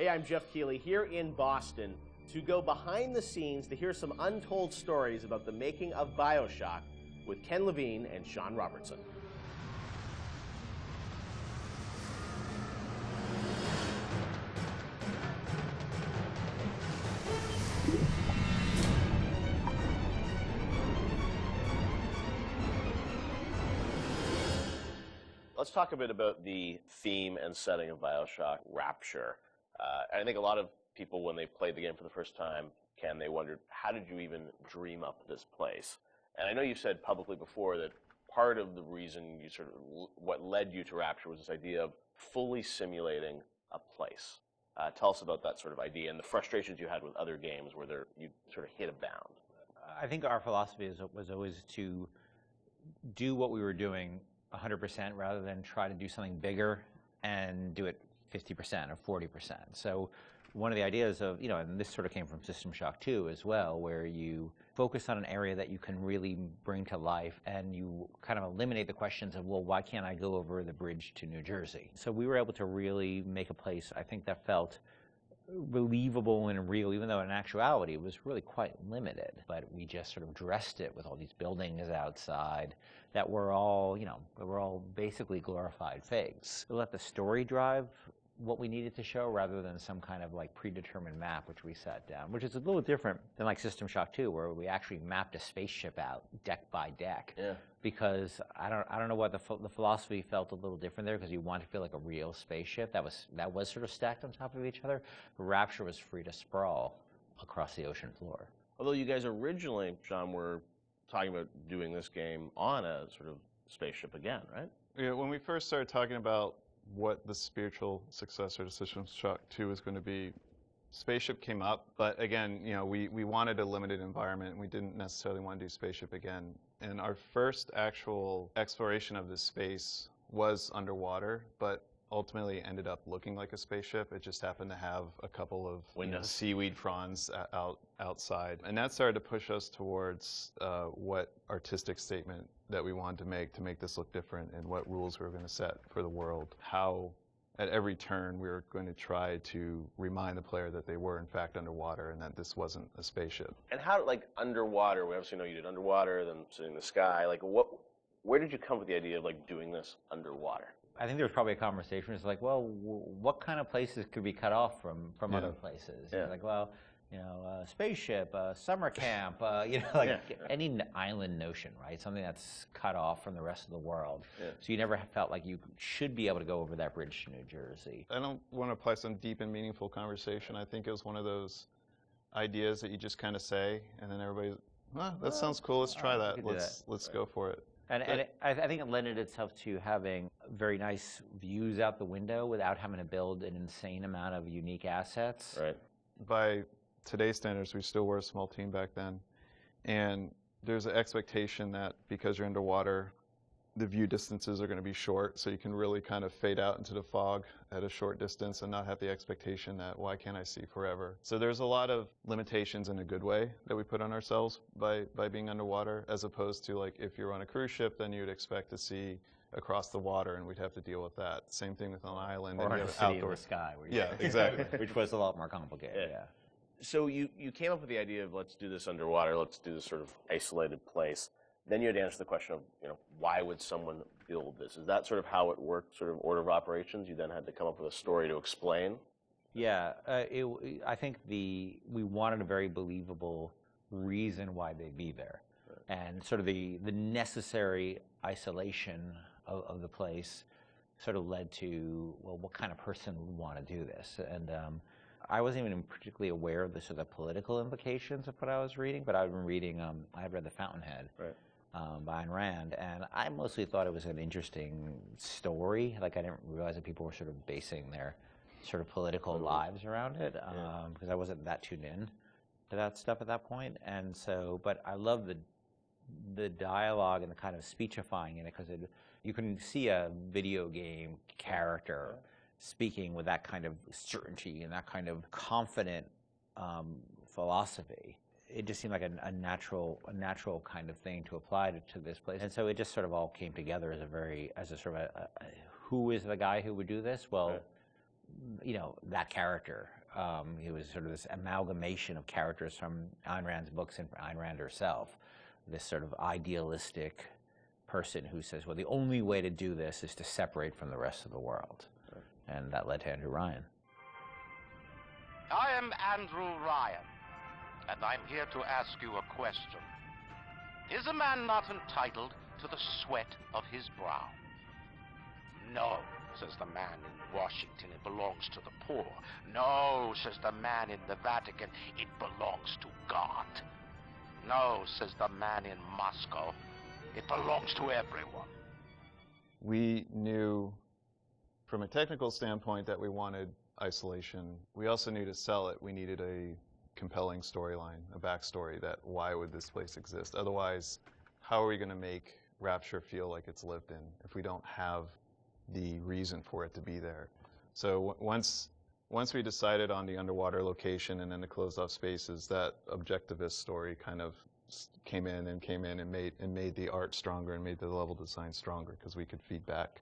Hey, I'm Jeff Keighley here in Boston to go behind the scenes to hear some untold stories about the making of BioShock with Ken Levine and Sean Robertson. Let's talk a bit about the theme and setting of BioShock, Rapture. I think a lot of people, when they played the game for the first time, Ken, they wondered, how did you even dream up this place? And I know you said publicly before that part of the reason you what led you to Rapture was this idea of fully simulating a place. Tell us about that sort of idea and the frustrations you had with other games where you sort of hit a bound. I think our philosophy was always to do what we were doing 100% rather than try to do something bigger and do it 50% or 40%. So one of the ideas of, and this sort of came from System Shock 2 as well, where you focus on an area that you can really bring to life and you kind of eliminate the questions of, well, why can't I go over the bridge to New Jersey? So we were able to really make a place, I think, that felt believable and real, even though in actuality it was really quite limited. But we just sort of dressed it with all these buildings outside that were all, basically glorified fakes. We let the story drive what we needed to show rather than some kind of like predetermined map which we set down, which is a little different than like System Shock 2, where we actually mapped a spaceship out deck by deck. Yeah. Because I don't know what the philosophy felt a little different there, because you want to feel like a real spaceship that was sort of stacked on top of each other. But Rapture was free to sprawl across the ocean floor. Although you guys originally, Sean, were talking about doing this game on a sort of spaceship again, right? Yeah, when we first started talking about what the spiritual successor to System Shock 2 was going to be, Spaceship came up, but again, we wanted a limited environment. We didn't necessarily want to do Spaceship again. And our first actual exploration of this space was underwater, but ultimately ended up looking like a spaceship. It just happened to have a couple of seaweed fronds outside. And that started to push us towards what artistic statement that we wanted to make this look different, and what rules we were going to set for the world. How at every turn we were going to try to remind the player that they were in fact underwater and that this wasn't a spaceship. And how, like, underwater, we obviously know you did underwater, then sitting in the sky, like where did you come with the idea of like doing this underwater? I think there was probably a conversation. It's like, well, what kind of places could be cut off from other places? Yeah. Like, well, spaceship, summer camp, any island notion, right? Something that's cut off from the rest of the world. Yeah. So you never felt like you should be able to go over that bridge to New Jersey. I don't want to apply some deep and meaningful conversation. I think it was one of those ideas that you just kind of say, and then everybody's, that sounds cool, let's try that. Let's go for it. And I think it lended itself to having very nice views out the window without having to build an insane amount of unique assets. Right. By today's standards, we still were a small team back then. And there's an expectation that because you're underwater, the view distances are going to be short, so you can really kind of fade out into the fog at a short distance and not have the expectation that, why can't I see forever? So there's a lot of limitations in a good way that we put on ourselves by being underwater, as opposed to, like, if you're on a cruise ship, then you'd expect to see across the water, and we'd have to deal with that. Same thing with an island. Or and a city in the sky. Yeah, exactly. Which was a lot more complicated, yeah. So you came up with the idea of, let's do this underwater, let's do this sort of isolated place. Then you had to answer the question of, why would someone build this? Is that sort of how it worked, sort of order of operations? You then had to come up with a story to explain? Yeah, I think we wanted a very believable reason why they'd be there. Right. And sort of the necessary isolation of the place sort of led to, well, what kind of person would want to do this? And I wasn't even particularly aware of the sort of political implications of what I was reading, but I've been reading, I had read The Fountainhead. Right. By Ayn Rand, and I mostly thought it was an interesting story. Like, I didn't realize that people were sort of basing their sort of political lives around it, because I wasn't that tuned in to that stuff at that point. And so, but I love the dialogue and the kind of speechifying in it, because you can see a video game character speaking with that kind of certainty and that kind of confident philosophy. It just seemed like a natural kind of thing to apply to this place. And so it just sort of all came together as a sort of who is the guy who would do this? Well, that character. He was sort of this amalgamation of characters from Ayn Rand's books and Ayn Rand herself. This sort of idealistic person who says, well, the only way to do this is to separate from the rest of the world. Right. And that led to Andrew Ryan. I am Andrew Ryan, and I'm here to ask you a question. Is a man not entitled to the sweat of his brow? No, says the man in Washington, it belongs to the poor. No, says the man in the Vatican, it belongs to God. No, says the man in Moscow, it belongs to everyone. We knew from a technical standpoint that we wanted isolation. We also knew to sell it, we needed a compelling storyline, a backstory that why would this place exist? Otherwise, how are we going to make Rapture feel like it's lived in if we don't have the reason for it to be there? So once we decided on the underwater location and then the closed off spaces, that objectivist story kind of came in and made the art stronger and made the level design stronger because we could feed back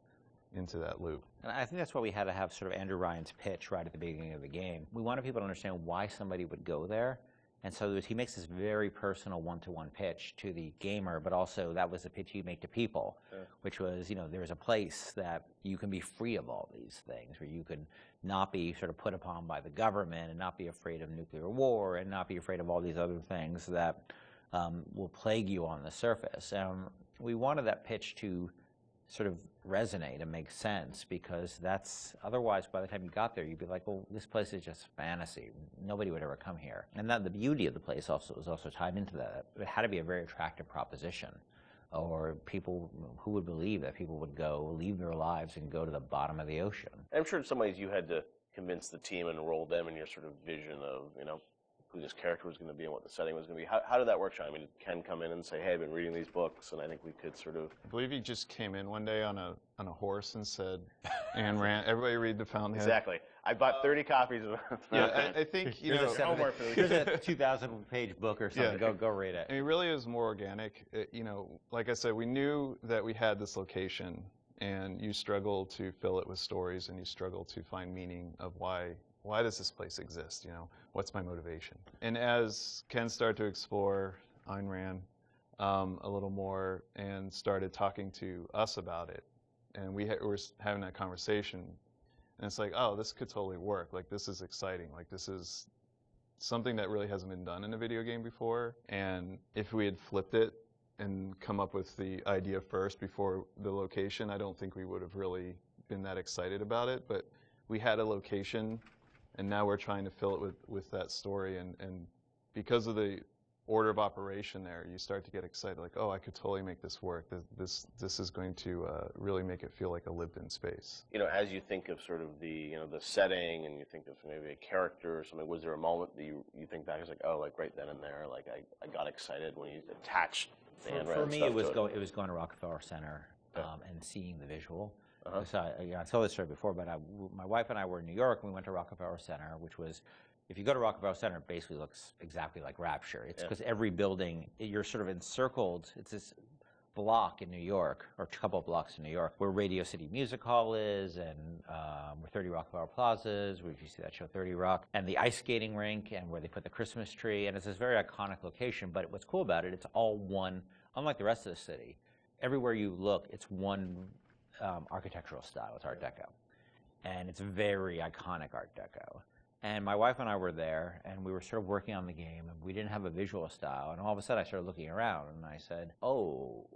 into that loop. And I think that's why we had to have sort of Andrew Ryan's pitch right at the beginning of the game. We wanted people to understand why somebody would go there. And so he makes this very personal one-to-one pitch to the gamer, but also that was the pitch he'd make to people, which was, there's a place that you can be free of all these things, where you can not be sort of put upon by the government and not be afraid of nuclear war and not be afraid of all these other things that will plague you on the surface. We wanted that pitch to sort of resonate and make sense, because that's, otherwise by the time you got there you'd be like, well, this place is just fantasy, nobody would ever come here. And that the beauty of the place also was also tied into that. It had to be a very attractive proposition, or people who would believe that people would go leave their lives and go to the bottom of the ocean. I'm sure in some ways you had to convince the team and enroll them in your sort of vision of who this character was going to be and what the setting was going to be. How did that work, Sean? I mean, did Ken come in and say, hey, I've been reading these books, and I think we could sort of... I believe he just came in one day on a horse and said, Ayn Rand, everybody read The Fountainhead. Exactly. I bought 30 copies of it. Yeah, I think, here's a 2,000-page book or something. Yeah. Go read it. I mean, it really is more organic. Like I said, we knew that we had this location, and you struggle to fill it with stories, and you struggle to find meaning of why does this place exist? What's my motivation? And as Ken started to explore Ayn Rand a little more and started talking to us about it, and we were having that conversation, and it's like, oh, this could totally work. Like, this is exciting. Like, this is something that really hasn't been done in a video game before. And if we had flipped it and come up with the idea first before the location, I don't think we would have really been that excited about it. But we had a location, and now we're trying to fill it with that story, and because of the order of operation there, you start to get excited, like, oh, I could totally make this work. This is going to really make it feel like a lived-in space. As you think of sort of the the setting, and you think of maybe a character or something, was there a moment that you think back as like, oh, like right then and there, like I got excited when you attached the Ayn Rand For me, stuff it was to it was going to Rockefeller Center and seeing the visual. Uh-huh. So I told this story before, but my wife and I were in New York, and we went to Rockefeller Center, which was, if you go to Rockefeller Center, it basically looks exactly like Rapture. It's because every building, you're sort of encircled. It's this block in New York, or a couple of blocks in New York, where Radio City Music Hall is, and where 30 Rockefeller Plazas, where you see that show 30 Rock, and the ice skating rink, and where they put the Christmas tree, and it's this very iconic location. But what's cool about it, it's all one, unlike the rest of the city. Everywhere you look, it's one architectural style. It's Art Deco, and it's very iconic Art Deco. And my wife and I were there, and we were sort of working on the game, and we didn't have a visual style. And all of a sudden, I started looking around, and I said, "Oh,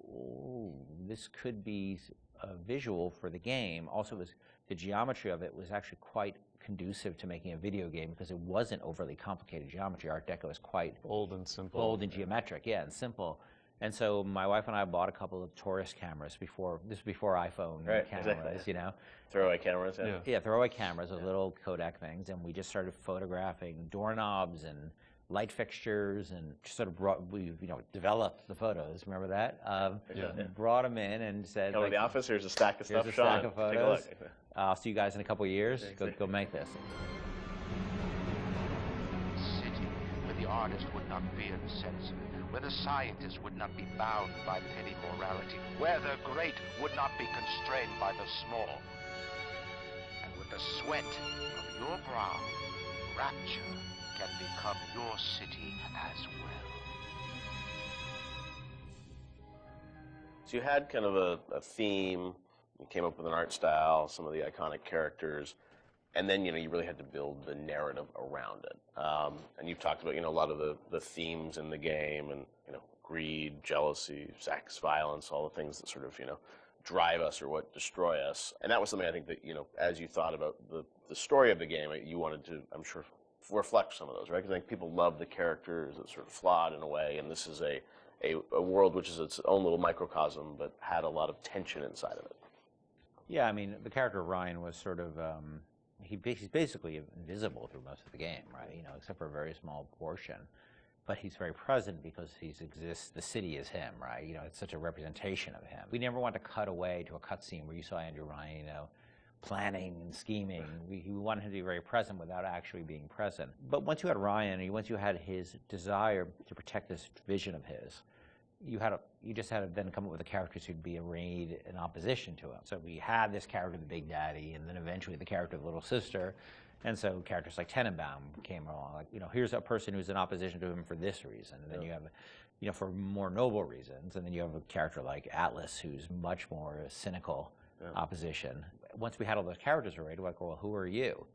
this could be a visual for the game." Also, the geometry of it was actually quite conducive to making a video game, because it wasn't overly complicated geometry. Art Deco is quite bold and simple, bold and geometric, and simple. And so my wife and I bought a couple of tourist cameras before iPhone cameras, Throwaway cameras, yeah, throwaway cameras, those little Kodak things, and we just started photographing doorknobs and light fixtures, and just sort of developed the photos. Remember that? Brought them in and said, "Come to the office. Here's a stack of stuff, here's a Sean. stack of photos. Take a look. I'll see you guys in a couple of years. Go make this." City where the artist would not fear the censor, where the scientist would not be bound by petty morality, where the great would not be constrained by the small. And with the sweat of your brow, Rapture can become your city as well. So you had kind of a theme, you came up with an art style, some of the iconic characters, and then, you really had to build the narrative around it. And you've talked about, a lot of the themes in the game and, greed, jealousy, sex, violence, all the things that sort of, drive us or what destroy us. And that was something I think that, as you thought about the story of the game, you wanted to, I'm sure, reflect some of those, right? Because I think people love the characters that sort of flawed in a way, and this is a world which is its own little microcosm, but had a lot of tension inside of it. Yeah, I mean, the character of Ryan was sort of, he's basically invisible through most of the game, right? Except for a very small portion. But he's very present because he exists, the city is him, right? It's such a representation of him. We never want to cut away to a cutscene where you saw Andrew Ryan, planning and scheming. We wanted him to be very present without actually being present. But once you had Ryan, once you had his desire to protect this vision of his, you just had to then come up with the characters who'd be arrayed in opposition to him. So we had this character, the Big Daddy, and then eventually the character of the Little Sister. And so characters like Tenenbaum came along, like, here's a person who's in opposition to him for this reason. And then you have, for more noble reasons. And then you have a character like Atlas, who's much more cynical opposition. Once we had all those characters arrayed, we're like, well, who are you?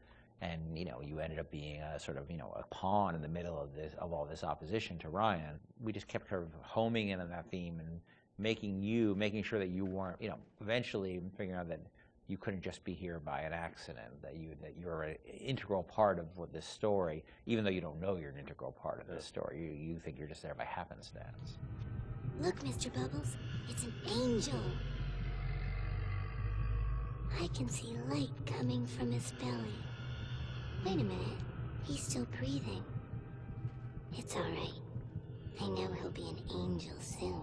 And, you ended up being a sort of, a pawn in the middle of all this opposition to Ryan. We just kept kind of homing in on that theme and making sure that you weren't, eventually figuring out that you couldn't just be here by an accident, that you're an integral part of this story, even though you don't know you're an integral part of this story. You think you're just there by happenstance. Look, Mr. Bubbles, it's an angel. I can see light coming from his belly. Wait a minute, he's still breathing. It's all right. I know he'll be an angel soon.